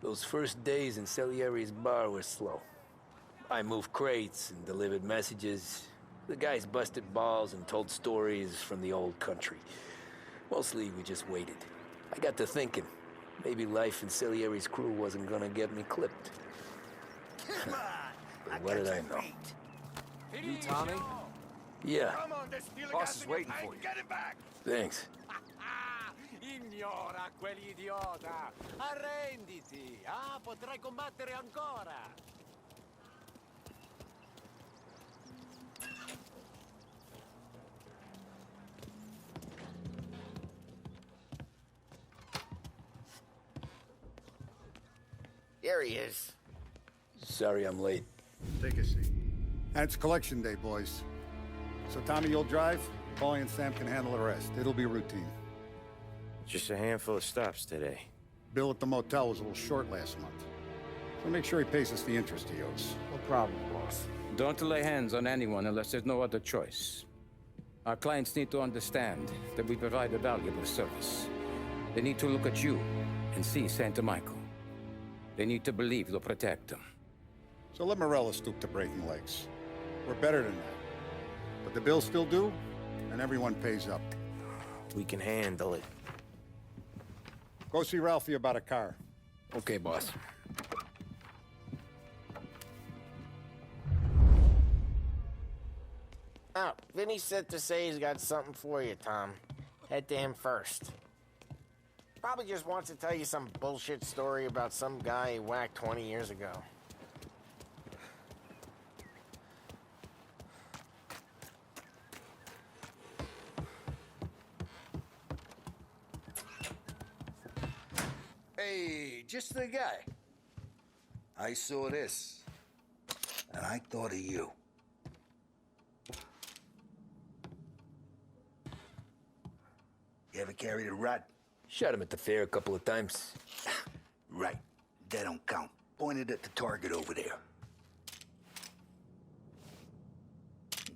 Those first days in Salieri's bar were slow. I moved crates and delivered messages. The guys busted balls and told stories from the old country. Mostly, we just waited. I got to thinking, maybe life in Salieri's crew wasn't gonna get me clipped. But what did I know? You Tommy? Yeah. Boss is waiting for you. Thanks. Ignora quell'idiota! Arrenditi! Ah, potrai combattere ancora! There he is. Sorry I'm late. Take a seat. And it's collection day, boys. So Tommy, you'll drive. Paulie and Sam can handle the rest. It'll be routine. Just a handful of stops today. Bill at the motel was a little short last month. So make sure he pays us the interest he owes. No problem, boss. Don't lay hands on anyone unless there's no other choice. Our clients need to understand that we provide a valuable service. They need to look at you and see Santa Michael. They need to believe you'll protect them. So let Morella stoop to breaking legs. We're better than that. But the bills still due, and everyone pays up. We can handle it. Go see Ralphie about a car. Okay, boss. Oh, Vinny said to say he's got something for you, Tom. Head to him first. Probably just wants to tell you some bullshit story about some guy he whacked 20 years ago. Hey, just the guy. I saw this, and I thought of you. You ever carried a rat? Shot him at the fair a couple of times. Right. That don't count. Pointed at the target over there.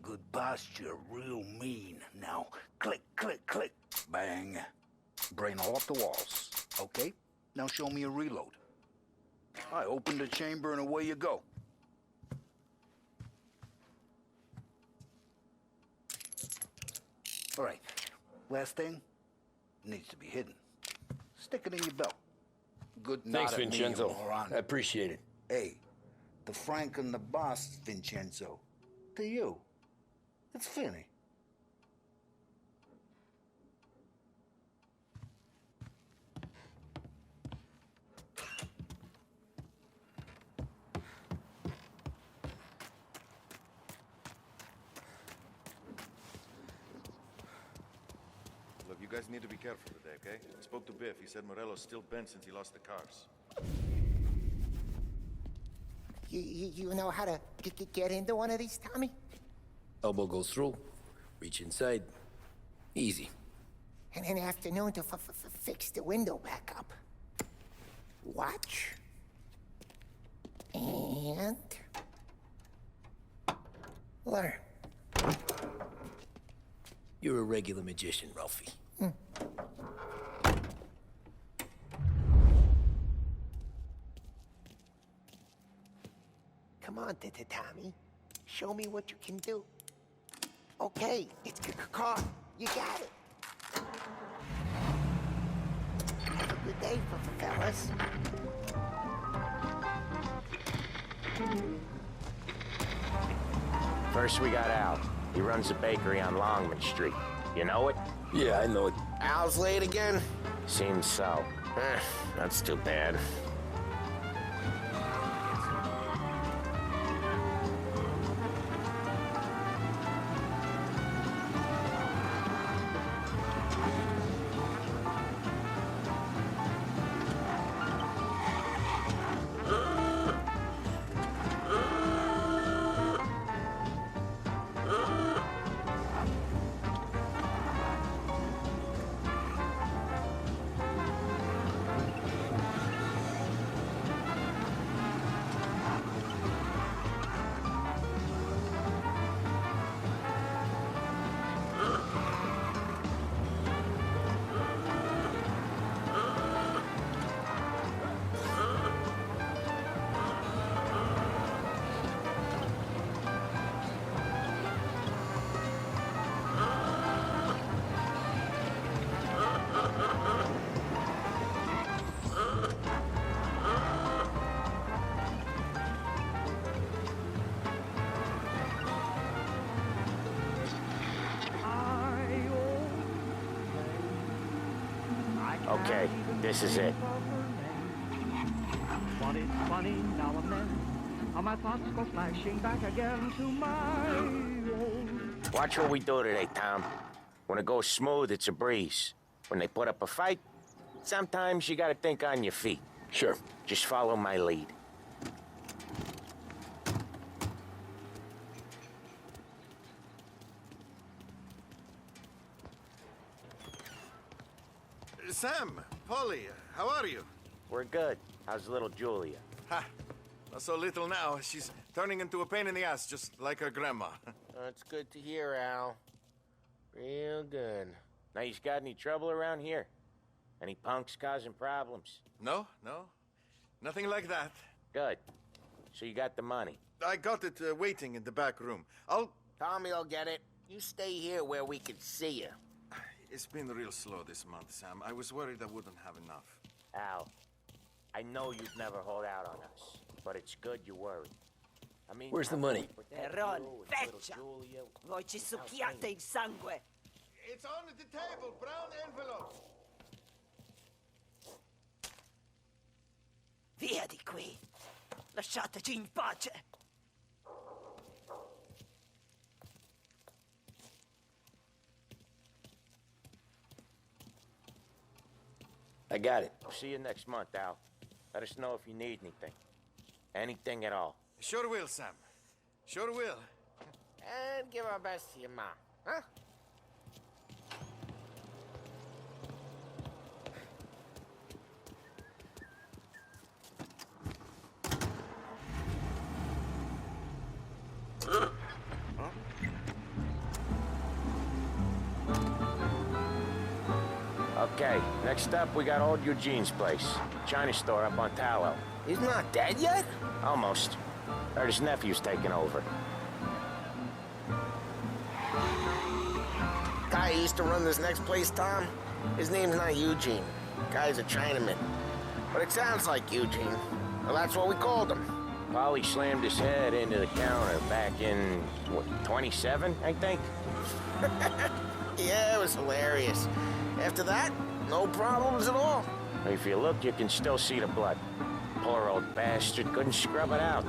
Good posture, real mean. Now, click, click, click. Bang. Brain all off the walls. Okay? Now show me a reload. I open the chamber and away you go. All right. Last thing needs to be hidden. Stick it in your belt. Good nod Thanks, at me, Vincenzo. moron. I appreciate it. Hey, the Frank and the boss, Vincenzo. To you, it's Finny. Look, you guys need to be careful today, okay? I spoke to Biff. He said Morello's still bent since he lost the cars. You know how to get into one of these, Tommy? Elbow goes through. Reach inside. Easy. And an afternoon to fix the window back up. Watch. And... learn. You're a regular magician, Ralphie. Come on, Tommy. Show me what you can do. Okay, it's car. You got it. Have a good day, fellas. First we got Al. He runs a bakery on Longman Street. You know it? Yeah, I know it. Al's late again? Seems so. That's too bad. Okay, this is it. 2020 now and then. All my thoughts go flashing back again to my old. Watch what we do today, Tom. When it goes smooth, it's a breeze. When they put up a fight, sometimes you gotta think on your feet. Sure. Just follow my lead. Sam, Polly, how are you? We're good. How's little Julia? Ha! Not so little now. She's turning into a pain in the ass, just like her grandma. That's good to hear, Al. Real good. Now, you got any trouble around here? Any punks causing problems? No. Nothing like that. Good. So you got the money? I got it waiting in the back room. Tommy will get it. You stay here where we can see you. It's been real slow this month, Sam. I was worried I wouldn't have enough. Al, I know you'd never hold out on us, but it's good you worry. I mean, Where's the money? Ron, feccia! Voi ci succhiate il sangue! It's on the table, brown envelope. Via di qui! Lasciateci in pace! I got it. See you next month, Al. Let us know if you need anything. Anything at all. Sure will, Sam. Sure will. And give our best to your mom, huh? Okay, next up, we got old Eugene's place. China store up on Tallow. He's not dead yet? Almost. Heard his nephew's taking over. Guy who used to run this next place, Tom? His name's not Eugene. Guy's a Chinaman. But it sounds like Eugene. Well, that's what we called him. Polly slammed his head into the counter back in, what, 27, I think? Yeah, it was hilarious. After that, no problems at all. If you look, you can still see the blood. Poor old bastard couldn't scrub it out.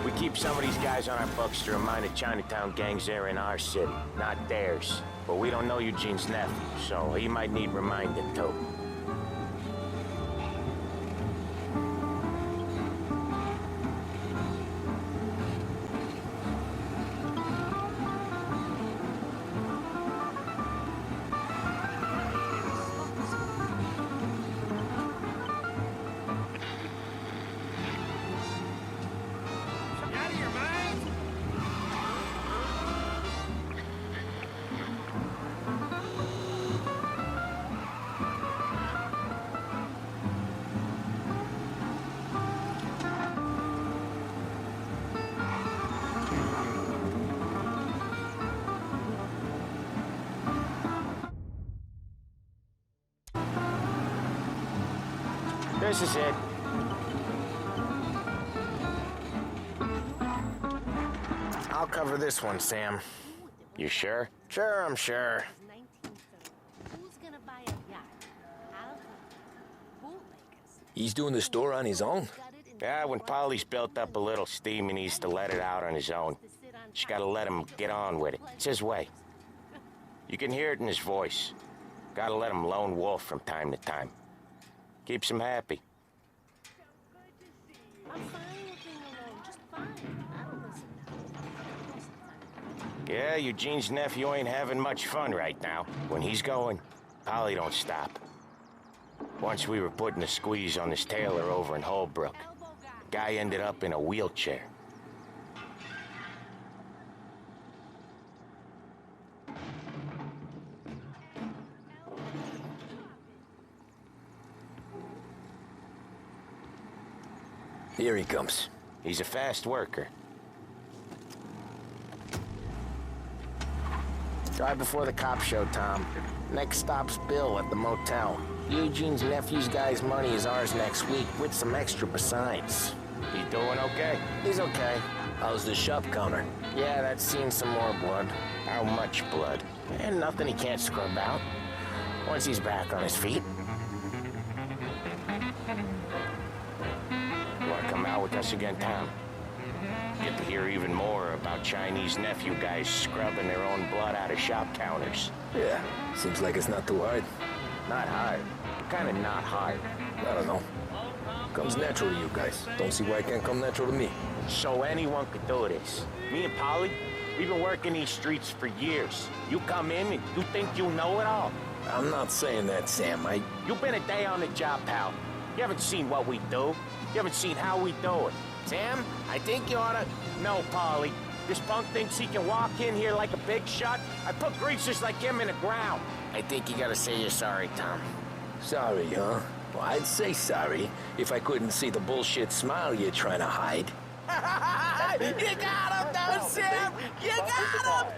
We keep some of these guys on our books to remind the Chinatown gangs they're in our city, not theirs. But we don't know Eugene's nephew, so he might need reminding too. This is it. I'll cover this one, Sam. You sure? Sure, I'm sure. He's doing the store on his own? Yeah, when Polly's built up a little steam, he needs to let it out on his own. Just gotta let him get on with it. It's his way. You can hear it in his voice. Gotta let him lone wolf from time to time. Keeps him happy. Yeah, Eugene's nephew ain't having much fun right now. When he's going, Polly don't stop. Once we were putting a squeeze on this tailor over in Holbrook. Guy ended up in a wheelchair. Here he comes. He's a fast worker. Drive before the cops show, Tom. Next stop's Bill at the motel. Eugene's nephew's guy's money is ours next week, with some extra besides. He doing okay? He's okay. How's the shop counter? Yeah, that's seen some more blood. How much blood? And nothing he can't scrub out. Once he's back on his feet. You wanna come out with us again, Tom? Get to hear even more about Chinese nephew guys scrubbing their own blood out of shop counters. Yeah, seems like it's not too hard. Not hard. Kinda not hard. I don't know. Comes natural to you guys. Don't see why it can't come natural to me. So anyone could do this. Me and Polly, we've been working these streets for years. You come in and you think you know it all. I'm not saying that, Sam. You've been a day on the job, pal. You haven't seen what we do. You haven't seen how we do it. Sam, I think you oughta... No, Polly. This punk thinks he can walk in here like a big shot. I put greasers like him in the ground. I think you gotta say you're sorry, Tom. Sorry, huh? Well, I'd say sorry if I couldn't see the bullshit smile you're trying to hide. You got him, though, Sam! You got him!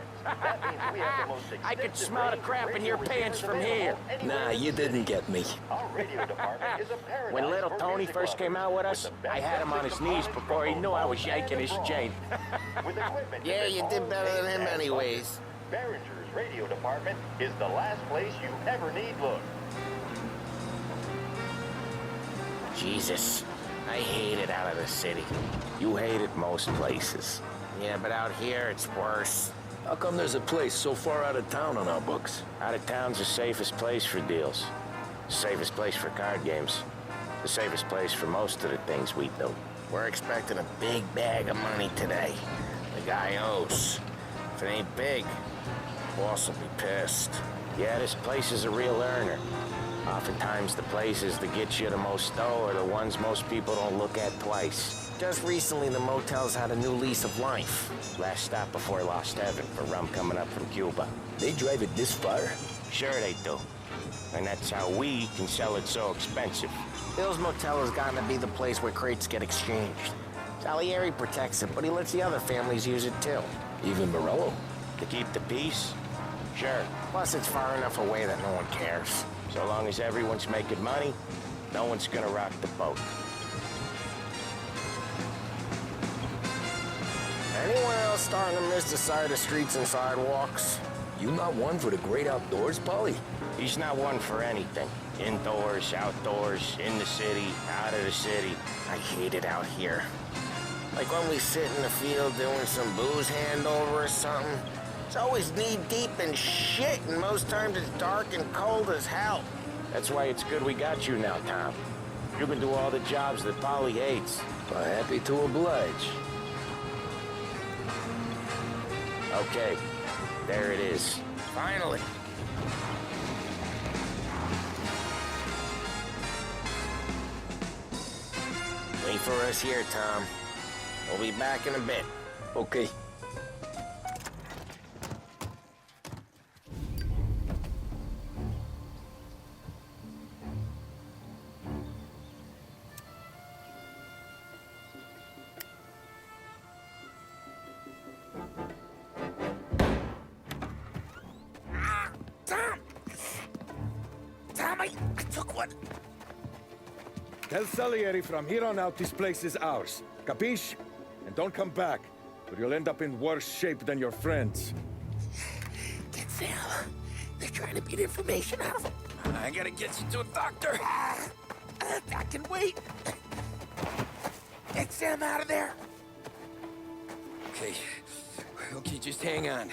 I could smell the crap in your pants from here. Nah, you didn't get me. When little Tony first came out with us, I had him on his knees before he knew I was yanking his chain. Yeah, you did better than him anyways. Behringer's radio department is the last place you ever need look. Jesus, I hate it out of the city. You hate it most places. Yeah, but out here, it's worse. How come there's a place so far out of town on our books? Out of town's the safest place for deals. The safest place for card games. The safest place for most of the things we do. We're expecting a big bag of money today. The guy owes. If it ain't big, boss will be pissed. Yeah, this place is a real earner. Oftentimes the places that get you the most dough are the ones most people don't look at twice. Just recently, the motel's had a new lease of life. Last stop before Lost Heaven for rum coming up from Cuba. They drive it this far? Sure they do. And that's how we can sell it so expensive. Bill's Motel has gotten to be the place where crates get exchanged. Salieri protects it, but he lets the other families use it too. Even Morello? To keep the peace? Sure. Plus, it's far enough away that no one cares. So long as everyone's making money, no one's gonna rock the boat. Anyone else starting to miss the side of streets and sidewalks? You not one for the great outdoors, Polly? He's not one for anything. Indoors, outdoors, in the city, out of the city. I hate it out here. Like when we sit in the field doing some booze handover or something. It's always knee-deep in shit, and most times it's dark and cold as hell. That's why it's good we got you now, Tom. You can do all the jobs that Polly hates. Well, happy to oblige. Okay, there it is. Finally. Wait for us here, Tom. We'll be back in a bit. Okay. I took one. Tell Salieri from here on out this place is ours. Capiche? And don't come back, or you'll end up in worse shape than your friends. Get Sam. They're trying to beat information out of him. I gotta get you to a doctor. I can wait. Get Sam out of there. Okay. Okay, just hang on.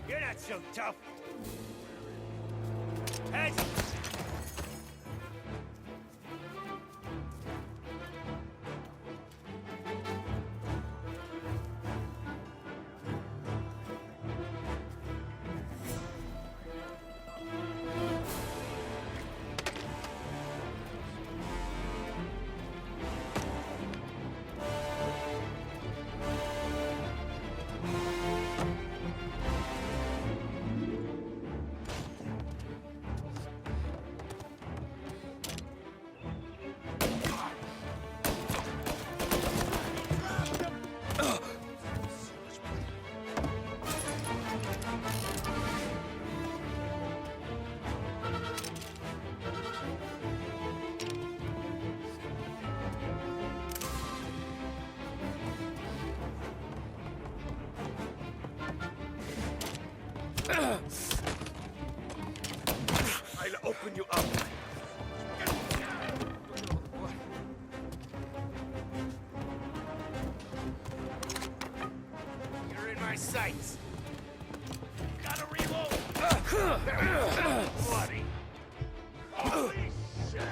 You're not so tough. Heads. Bloody. Holy shit!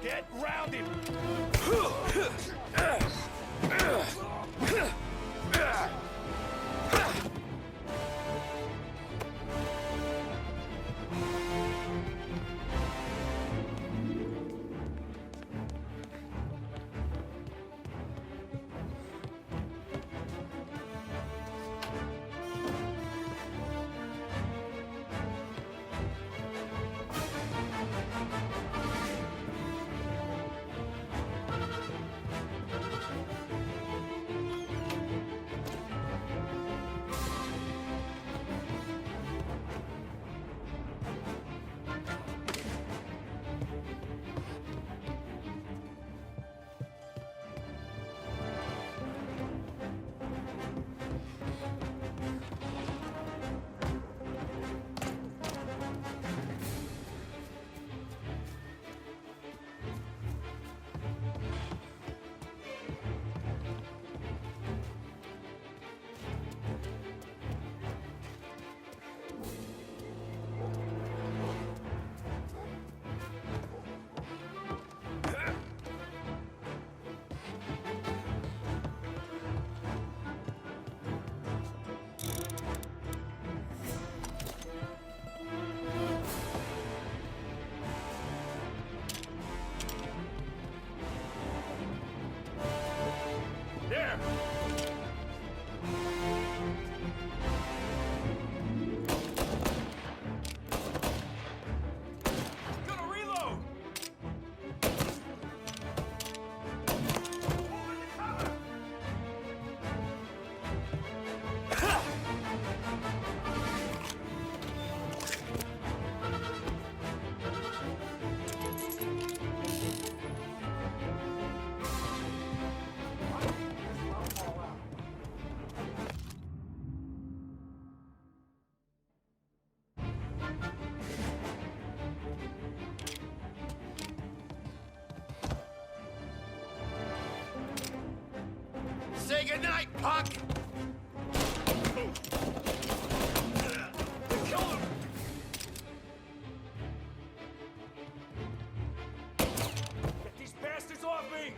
Get round him! There! Gonna reload! Say goodnight, punk! Kill him! Get these bastards off me!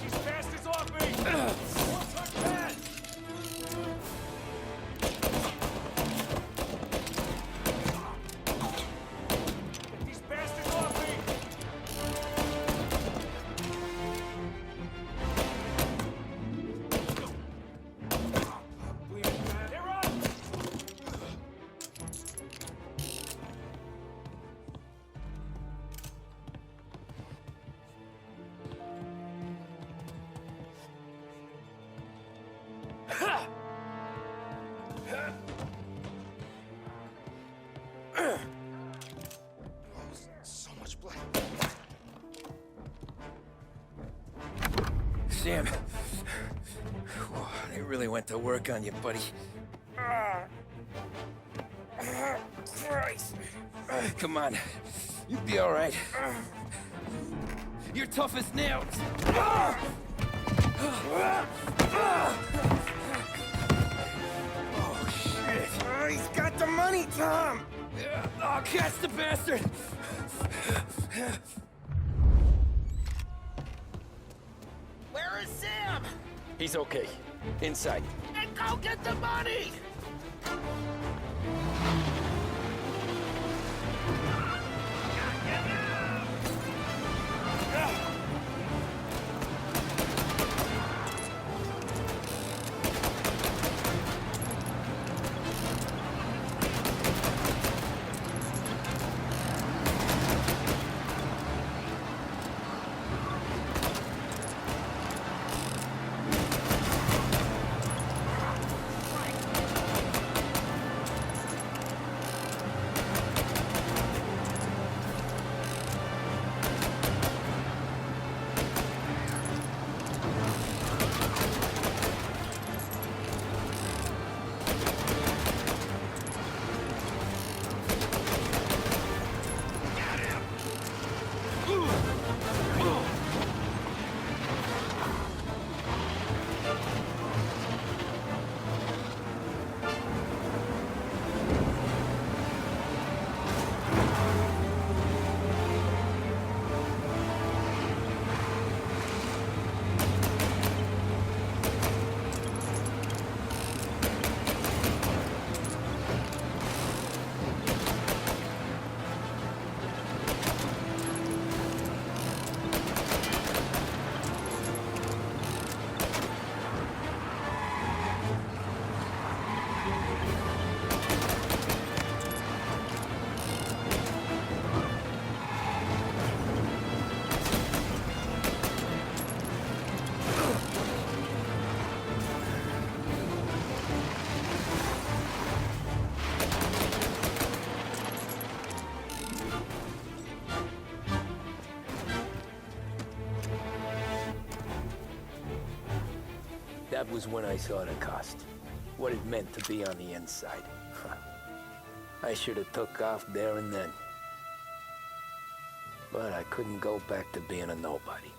These bastards off me! What's our plan? Get these bastards off me! They're up! So much blood. Sam. Whoa, they really went to work on you, buddy. Christ. Come on. You'll be all right. You're tough as nails. Oh, shit. Oh, he's got the money, Tom! Oh, catch the bastard! Where is Sam? He's okay. Inside. And go get the money! That was when I saw the cost. What it meant to be on the inside. I should have took off there and then. But I couldn't go back to being a nobody.